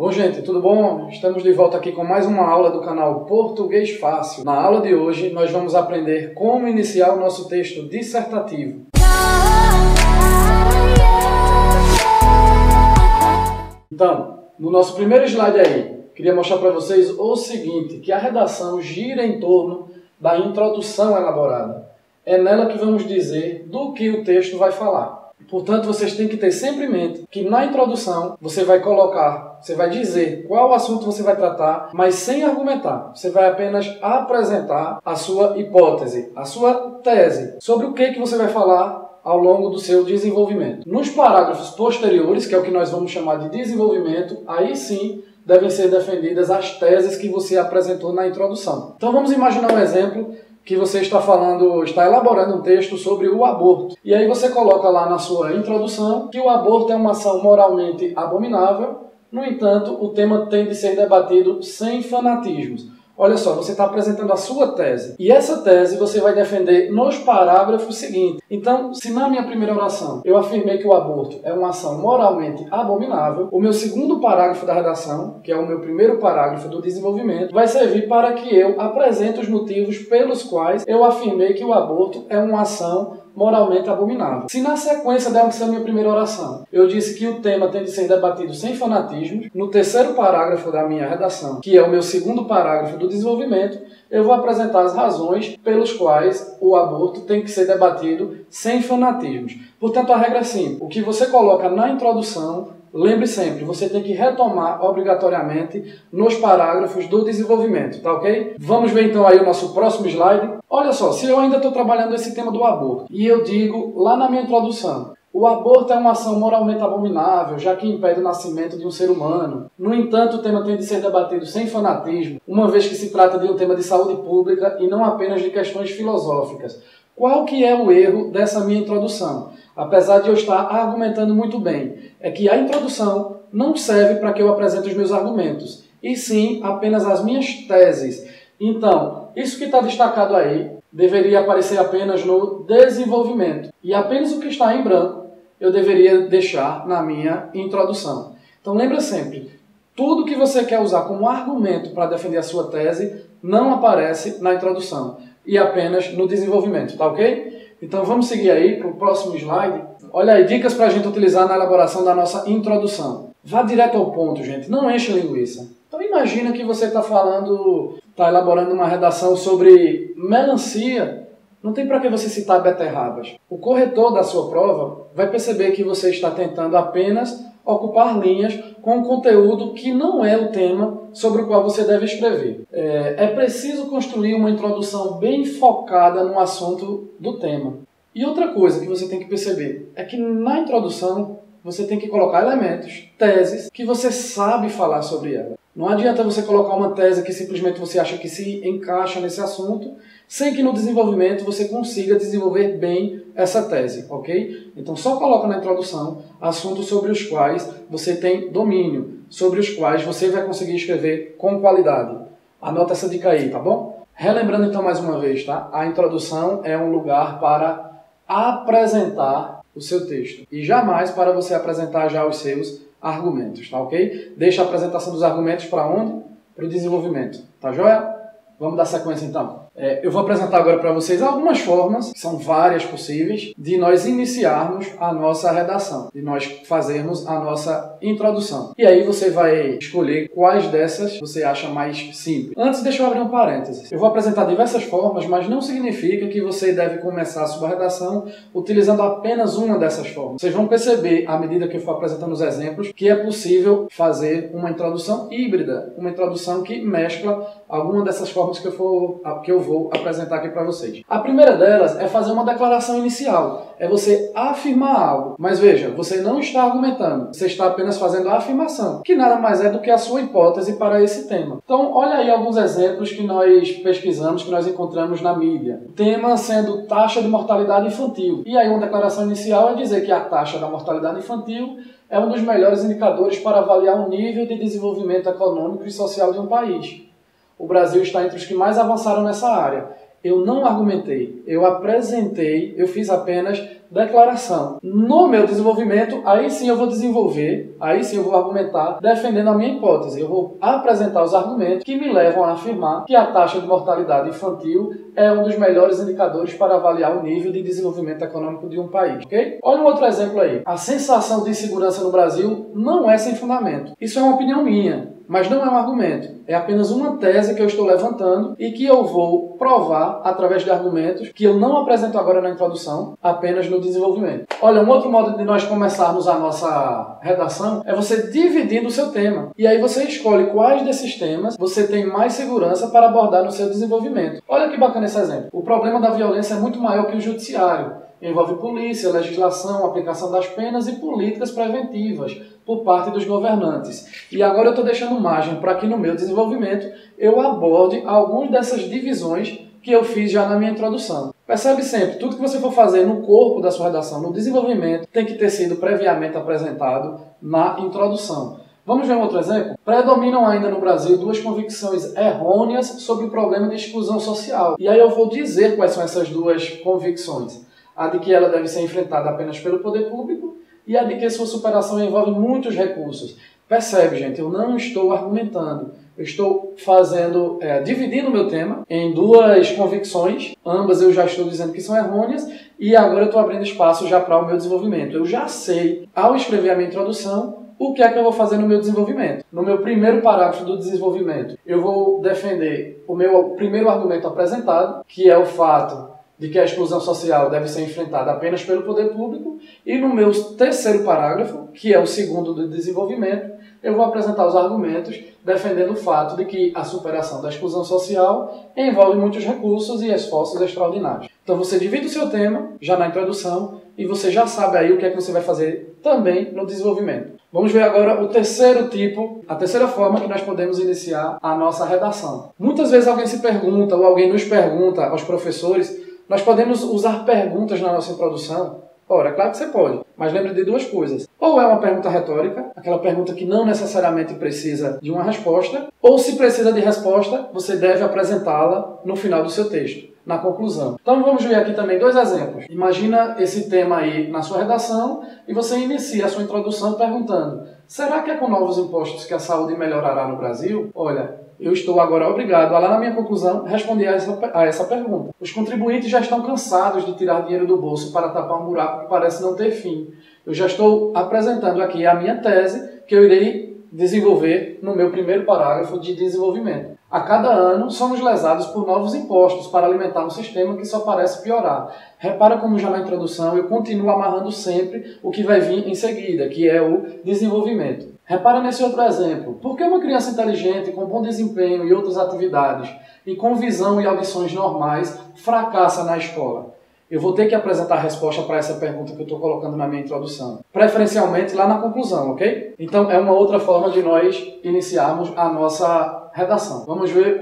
Bom, gente, tudo bom? Estamos de volta aqui com mais uma aula do canal Português Fácil. Na aula de hoje, nós vamos aprender como iniciar o nosso texto dissertativo. Então, no nosso primeiro slide aí, queria mostrar para vocês o seguinte, que a redação gira em torno da introdução elaborada. É nela que vamos dizer do que o texto vai falar. Portanto, vocês têm que ter sempre em mente que na introdução você vai dizer qual assunto você vai tratar, mas sem argumentar. Você vai apenas apresentar a sua hipótese, a sua tese, sobre o que você vai falar ao longo do seu desenvolvimento. Nos parágrafos posteriores, que é o que nós vamos chamar de desenvolvimento, aí sim devem ser defendidas as teses que você apresentou na introdução. Então vamos imaginar um exemplo que você está elaborando um texto sobre o aborto. E aí você coloca lá na sua introdução que o aborto é uma ação moralmente abominável, no entanto, o tema tem de ser debatido sem fanatismos. Olha só, você está apresentando a sua tese. E essa tese você vai defender nos parágrafos seguintes. Então, se na minha primeira oração eu afirmei que o aborto é uma ação moralmente abominável, o meu segundo parágrafo da redação, que é o meu primeiro parágrafo do desenvolvimento, vai servir para que eu apresente os motivos pelos quais eu afirmei que o aborto é uma ação moralmente abominável. Se na sequência dessa minha primeira oração eu disse que o tema tem de ser debatido sem fanatismos, no terceiro parágrafo da minha redação, que é o meu segundo parágrafo do desenvolvimento, eu vou apresentar as razões pelas quais o aborto tem que ser debatido sem fanatismos. Portanto, a regra é simples. O que você coloca na introdução, lembre sempre, você tem que retomar obrigatoriamente nos parágrafos do desenvolvimento, tá ok? Vamos ver então aí o nosso próximo slide. Olha só, se eu ainda estou trabalhando esse tema do aborto e eu digo lá na minha introdução, o aborto é uma ação moralmente abominável, já que impede o nascimento de um ser humano. No entanto, o tema tem de ser debatido sem fanatismo, uma vez que se trata de um tema de saúde pública e não apenas de questões filosóficas. Qual que é o erro dessa minha introdução? Apesar de eu estar argumentando muito bem, é que a introdução não serve para que eu apresente os meus argumentos, e sim apenas as minhas teses. Então, isso que está destacado aí deveria aparecer apenas no desenvolvimento, e apenas o que está em branco eu deveria deixar na minha introdução. Então lembra sempre, tudo que você quer usar como argumento para defender a sua tese não aparece na introdução, e apenas no desenvolvimento, tá ok? Então vamos seguir aí para o próximo slide. Olha aí, dicas para a gente utilizar na elaboração da nossa introdução. Vá direto ao ponto, gente, não enche linguiça. Então imagina que você está elaborando uma redação sobre melancia. Não tem para que você citar beterrabas. O corretor da sua prova vai perceber que você está tentando apenas ocupar linhas com um conteúdo que não é o tema sobre o qual você deve escrever. É preciso construir uma introdução bem focada no assunto do tema. E outra coisa que você tem que perceber é que na introdução você tem que colocar elementos, teses, que você sabe falar sobre ela. Não adianta você colocar uma tese que simplesmente você acha que se encaixa nesse assunto, sem que no desenvolvimento você consiga desenvolver bem essa tese, ok? Então só coloca na introdução assuntos sobre os quais você tem domínio, sobre os quais você vai conseguir escrever com qualidade. Anota essa dica aí, tá bom? Relembrando então mais uma vez, tá? A introdução é um lugar para apresentar o seu texto e jamais para você apresentar já os seus argumentos, tá ok? Deixa a apresentação dos argumentos para onde? Para o desenvolvimento, tá joia? Vamos dar sequência então. Eu vou apresentar agora para vocês algumas formas, que são várias possíveis, de nós iniciarmos a nossa redação, de nós fazermos a nossa introdução. E aí você vai escolher quais dessas você acha mais simples. Antes, deixa eu abrir um parênteses. Eu vou apresentar diversas formas, mas não significa que você deve começar a sua redação utilizando apenas uma dessas formas. Vocês vão perceber, à medida que eu for apresentando os exemplos, que é possível fazer uma introdução híbrida, uma introdução que mescla alguma dessas formas que eu vou apresentar aqui para vocês. A primeira delas é fazer uma declaração inicial. É você afirmar algo. Mas veja, você não está argumentando. Você está apenas fazendo a afirmação, que nada mais é do que a sua hipótese para esse tema. Então, olha aí alguns exemplos que nós pesquisamos, que nós encontramos na mídia. O tema sendo taxa de mortalidade infantil. E aí uma declaração inicial é dizer que a taxa da mortalidade infantil é um dos melhores indicadores para avaliar o nível de desenvolvimento econômico e social de um país. O Brasil está entre os que mais avançaram nessa área. Eu não argumentei, eu apresentei, eu fiz apenas declaração. No meu desenvolvimento, aí sim eu vou desenvolver, aí sim eu vou argumentar defendendo a minha hipótese. Eu vou apresentar os argumentos que me levam a afirmar que a taxa de mortalidade infantil é um dos melhores indicadores para avaliar o nível de desenvolvimento econômico de um país, ok? Olha um outro exemplo aí. A sensação de insegurança no Brasil não é sem fundamento. Isso é uma opinião minha, mas não é um argumento. É apenas uma tese que eu estou levantando e que eu vou provar através de argumentos que eu não apresento agora na introdução, apenas no desenvolvimento. Olha, um outro modo de nós começarmos a nossa redação é você dividindo o seu tema. E aí você escolhe quais desses temas você tem mais segurança para abordar no seu desenvolvimento. Olha que bacana esse exemplo. O problema da violência é muito maior que o judiciário. Envolve polícia, legislação, aplicação das penas e políticas preventivas por parte dos governantes. E agora eu estou deixando margem para que no meu desenvolvimento eu aborde algumas dessas divisões que eu fiz já na minha introdução. Percebe sempre, tudo que você for fazer no corpo da sua redação, no desenvolvimento, tem que ter sido previamente apresentado na introdução. Vamos ver um outro exemplo? Predominam ainda no Brasil duas convicções errôneas sobre o problema de exclusão social. E aí eu vou dizer quais são essas duas convicções. A de que ela deve ser enfrentada apenas pelo poder público e a de que sua superação envolve muitos recursos. Percebe, gente? Eu não estou argumentando. Eu estou dividindo o meu tema em duas convicções. Ambas eu já estou dizendo que são errôneas e agora eu estou abrindo espaço já para o meu desenvolvimento. Eu já sei, ao escrever a minha introdução, o que é que eu vou fazer no meu desenvolvimento. No meu primeiro parágrafo do desenvolvimento, eu vou defender o meu primeiro argumento apresentado, que é o fato de que a exclusão social deve ser enfrentada apenas pelo poder público, e no meu terceiro parágrafo, que é o segundo do desenvolvimento, eu vou apresentar os argumentos defendendo o fato de que a superação da exclusão social envolve muitos recursos e esforços extraordinários. Então você divide o seu tema, já na introdução, e você já sabe aí o que é que você vai fazer também no desenvolvimento. Vamos ver agora o terceiro tipo, a terceira forma que nós podemos iniciar a nossa redação. Muitas vezes alguém se pergunta, ou alguém nos pergunta aos professores, nós podemos usar perguntas na nossa introdução? Ora, é claro que você pode, mas lembre de duas coisas. Ou é uma pergunta retórica, aquela pergunta que não necessariamente precisa de uma resposta, ou se precisa de resposta, você deve apresentá-la no final do seu texto, na conclusão. Então vamos ver aqui também dois exemplos. Imagina esse tema aí na sua redação e você inicia a sua introdução perguntando: será que é com novos impostos que a saúde melhorará no Brasil? Olha, eu estou agora obrigado a, lá na minha conclusão, responder a essa pergunta. Os contribuintes já estão cansados de tirar dinheiro do bolso para tapar um buraco que parece não ter fim. Eu já estou apresentando aqui a minha tese que eu irei desenvolver no meu primeiro parágrafo de desenvolvimento. A cada ano, somos lesados por novos impostos para alimentar um sistema que só parece piorar. Repara como já na introdução eu continuo amarrando sempre o que vai vir em seguida, que é o desenvolvimento. Repara nesse outro exemplo. Por que uma criança inteligente, com bom desempenho e outras atividades, e com visão e audições normais, fracassa na escola? Eu vou ter que apresentar a resposta para essa pergunta que eu estou colocando na minha introdução. Preferencialmente lá na conclusão, ok? Então é uma outra forma de nós iniciarmos a nossa redação. Vamos ver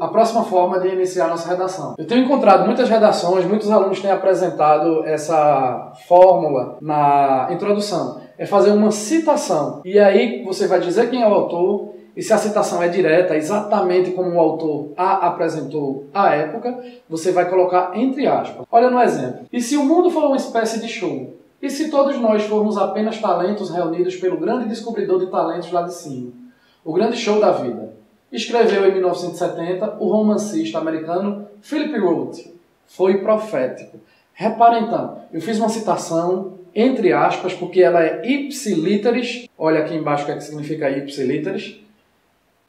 a próxima forma de iniciar a nossa redação. Eu tenho encontrado muitas redações, muitos alunos têm apresentado essa fórmula na introdução. É fazer uma citação. E aí você vai dizer quem é o autor, e se a citação é direta, exatamente como o autor a apresentou à época, você vai colocar entre aspas. Olha no exemplo. E se o mundo for uma espécie de show? E se todos nós formos apenas talentos reunidos pelo grande descobridor de talentos lá de cima? O grande show da vida. Escreveu em 1970 o romancista americano Philip Roth. Foi profético. Repara então, eu fiz uma citação entre aspas porque ela é ipsiliteris. Olha aqui embaixo o que é que significa ipsiliteris.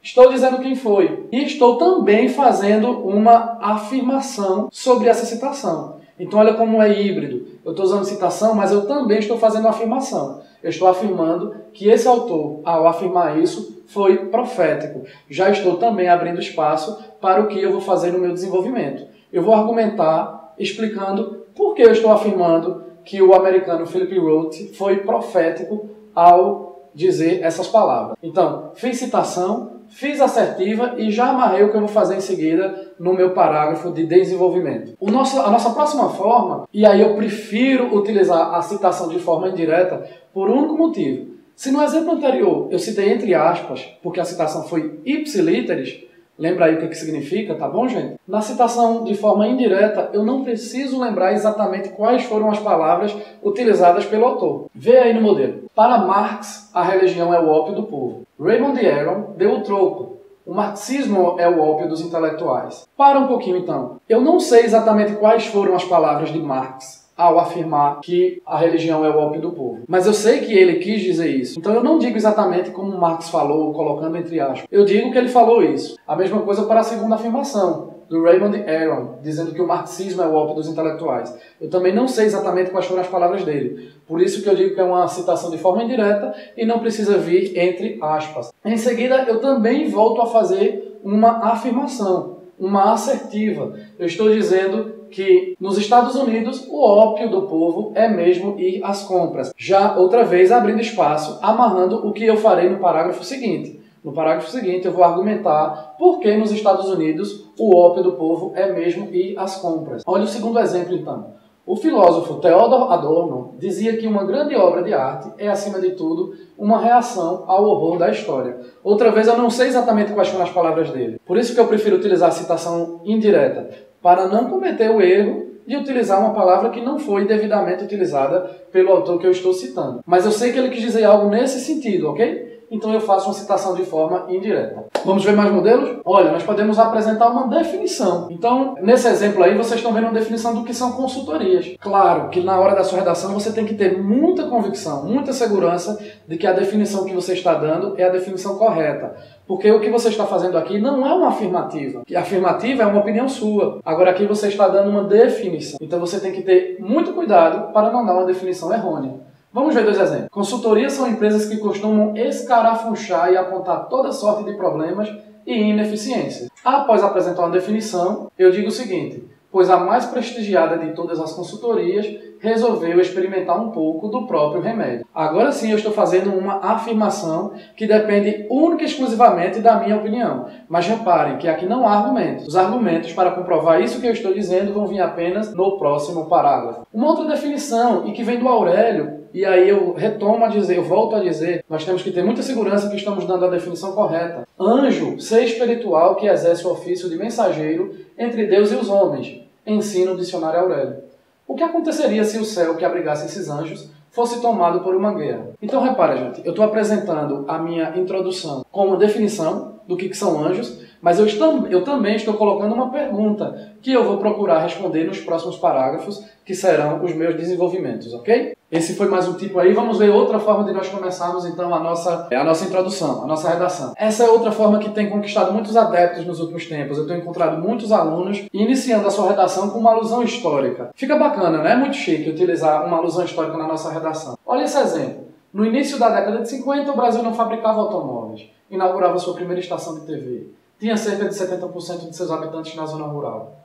Estou dizendo quem foi. E estou também fazendo uma afirmação sobre essa citação. Então olha como é híbrido. Eu estou usando citação, mas eu também estou fazendo uma afirmação. Eu estou afirmando que esse autor, ao afirmar isso, foi profético. Já estou também abrindo espaço para o que eu vou fazer no meu desenvolvimento. Eu vou argumentar explicando por que eu estou afirmando que o americano Philip Roth foi profético ao dizer essas palavras. Então, fiz citação, fiz assertiva e já amarrei o que eu vou fazer em seguida no meu parágrafo de desenvolvimento. A nossa próxima forma, e aí eu prefiro utilizar a citação de forma indireta por um único motivo. Se no exemplo anterior eu citei entre aspas, porque a citação foi ipsiliteris, Lembra aí o que significa, tá bom, gente? Na citação de forma indireta, eu não preciso lembrar exatamente quais foram as palavras utilizadas pelo autor. Vê aí no modelo. Para Marx, a religião é o ópio do povo. Raymond Aron deu o troco. O marxismo é o ópio dos intelectuais. Para um pouquinho, então. Eu não sei exatamente quais foram as palavras de Marx ao afirmar que a religião é o ópio do povo. Mas eu sei que ele quis dizer isso. Então eu não digo exatamente como Marx falou, colocando entre aspas. Eu digo que ele falou isso. A mesma coisa para a segunda afirmação, do Raymond Aron, dizendo que o marxismo é o ópio dos intelectuais. Eu também não sei exatamente quais foram as palavras dele. Por isso que eu digo que é uma citação de forma indireta e não precisa vir entre aspas. Em seguida, eu também volto a fazer uma afirmação, uma assertiva. Eu estou dizendo que nos Estados Unidos o ópio do povo é mesmo ir às compras. Já outra vez abrindo espaço, amarrando o que eu farei no parágrafo seguinte. No parágrafo seguinte eu vou argumentar por que nos Estados Unidos o ópio do povo é mesmo ir às compras. Olha o segundo exemplo então. O filósofo Theodor Adorno dizia que uma grande obra de arte é, acima de tudo, uma reação ao horror da história. Outra vez eu não sei exatamente quais foram as palavras dele. Por isso que eu prefiro utilizar a citação indireta, para não cometer o erro de utilizar uma palavra que não foi devidamente utilizada pelo autor que eu estou citando. Mas eu sei que ele quis dizer algo nesse sentido, ok? Então eu faço uma citação de forma indireta. Vamos ver mais modelos? Olha, nós podemos apresentar uma definição. Então, nesse exemplo aí, vocês estão vendo uma definição do que são consultorias. Claro que na hora da sua redação você tem que ter muita convicção, muita segurança de que a definição que você está dando é a definição correta. Porque o que você está fazendo aqui não é uma afirmativa. A afirmativa é uma opinião sua. Agora aqui você está dando uma definição. Então você tem que ter muito cuidado para não dar uma definição errônea. Vamos ver dois exemplos. Consultorias são empresas que costumam escarafunchar e apontar toda sorte de problemas e ineficiências. Após apresentar uma definição, eu digo o seguinte: pois a mais prestigiada de todas as consultorias resolveu experimentar um pouco do próprio remédio. Agora sim eu estou fazendo uma afirmação que depende única e exclusivamente da minha opinião. Mas reparem que aqui não há argumentos. Os argumentos para comprovar isso que eu estou dizendo vão vir apenas no próximo parágrafo. Uma outra definição, e que vem do Aurélio, e aí eu retomo a dizer, eu volto a dizer, nós temos que ter muita segurança que estamos dando a definição correta. Anjo, ser espiritual que exerce o ofício de mensageiro entre Deus e os homens. Ensina o dicionário Aurélio. O que aconteceria se o céu que abrigasse esses anjos fosse tomado por uma guerra? Então repara, gente, eu estou apresentando a minha introdução com uma definição do que são anjos, mas eu também estou colocando uma pergunta que eu vou procurar responder nos próximos parágrafos, que serão os meus desenvolvimentos, ok? Esse foi mais um tipo aí. Vamos ver outra forma de nós começarmos então a nossa introdução, a nossa redação. Essa é outra forma que tem conquistado muitos adeptos nos últimos tempos. Eu tenho encontrado muitos alunos iniciando a sua redação com uma alusão histórica. Fica bacana, né? É muito chique utilizar uma alusão histórica na nossa redação. Olha esse exemplo. No início da década de 50, o Brasil não fabricava automóveis. Inaugurava sua primeira estação de TV. Tinha cerca de 70% de seus habitantes na zona rural.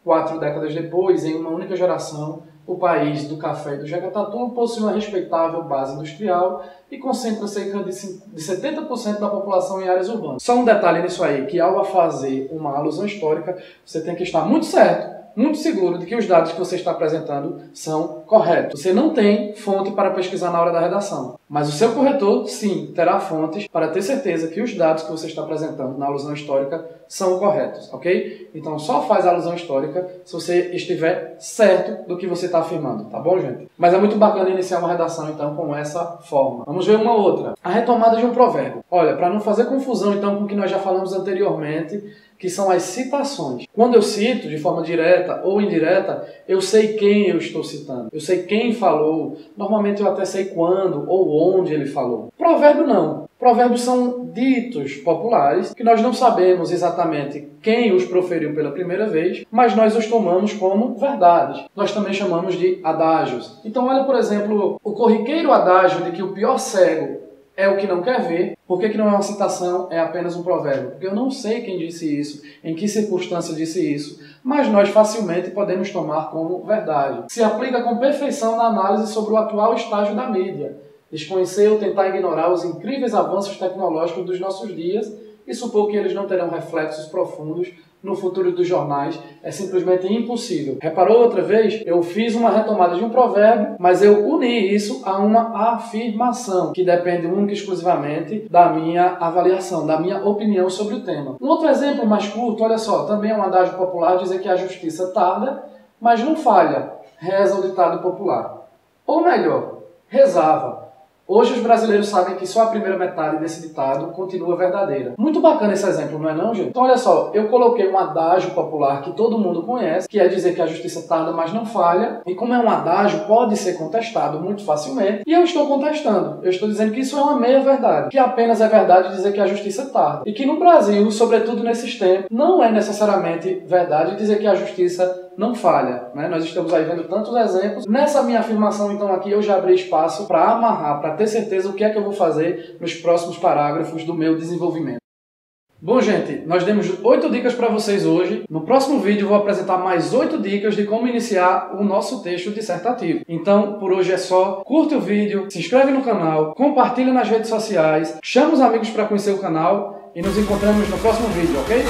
4 décadas depois, em uma única geração, o país do café e do jacatatu possui uma respeitável base industrial e concentra cerca de 70% da população em áreas urbanas. Só um detalhe nisso aí, que ao fazer uma alusão histórica, você tem que estar muito certo, muito seguro de que os dados que você está apresentando são corretos. Você não tem fonte para pesquisar na hora da redação, mas o seu corretor, sim, terá fontes para ter certeza que os dados que você está apresentando na alusão histórica são corretos, ok? Então só faz a alusão histórica se você estiver certo do que você está afirmando, tá bom, gente? Mas é muito bacana iniciar uma redação, então, com essa forma. Vamos ver uma outra. A retomada de um provérbio. Olha, para não fazer confusão, então, com o que nós já falamos anteriormente, que são as citações. Quando eu cito de forma direta ou indireta, eu sei quem eu estou citando. Eu sei quem falou. Normalmente eu até sei quando ou onde ele falou. Provérbio não. Provérbios são ditos populares que nós não sabemos exatamente quem os proferiu pela primeira vez, mas nós os tomamos como verdades. Nós também chamamos de adágios. Então olha, por exemplo, o corriqueiro adágio de que o pior cego é o que não quer ver. Por que não é uma citação, é apenas um provérbio? Porque eu não sei quem disse isso, em que circunstância disse isso, mas nós facilmente podemos tomar como verdade. Se aplica com perfeição na análise sobre o atual estágio da mídia. Desconhecer ou tentar ignorar os incríveis avanços tecnológicos dos nossos dias e supor que eles não terão reflexos profundos no futuro dos jornais é simplesmente impossível. Reparou outra vez? Eu fiz uma retomada de um provérbio, mas eu uni isso a uma afirmação, que depende única e exclusivamente da minha avaliação, da minha opinião sobre o tema. Um outro exemplo mais curto, olha só, também é um adágio popular dizer que a justiça tarda, mas não falha, reza o ditado popular. Ou melhor, rezava. Hoje os brasileiros sabem que só a primeira metade desse ditado continua verdadeira. Muito bacana esse exemplo, não é não, gente? Então olha só, eu coloquei um adágio popular que todo mundo conhece, que é dizer que a justiça tarda, mas não falha. E como é um adágio, pode ser contestado muito facilmente. E eu estou contestando. Eu estou dizendo que isso é uma meia-verdade. Que apenas é verdade dizer que a justiça tarda. E que no Brasil, sobretudo nesses tempos, não é necessariamente verdade dizer que a justiça não falha, né? Nós estamos aí vendo tantos exemplos. Nessa minha afirmação, então, aqui eu já abri espaço para amarrar, para ter certeza o que é que eu vou fazer nos próximos parágrafos do meu desenvolvimento. Bom, gente, nós demos 8 dicas para vocês hoje. No próximo vídeo eu vou apresentar mais 8 dicas de como iniciar o nosso texto dissertativo. Então, por hoje é só. Curte o vídeo, se inscreve no canal, compartilha nas redes sociais, chama os amigos para conhecer o canal e nos encontramos no próximo vídeo, ok?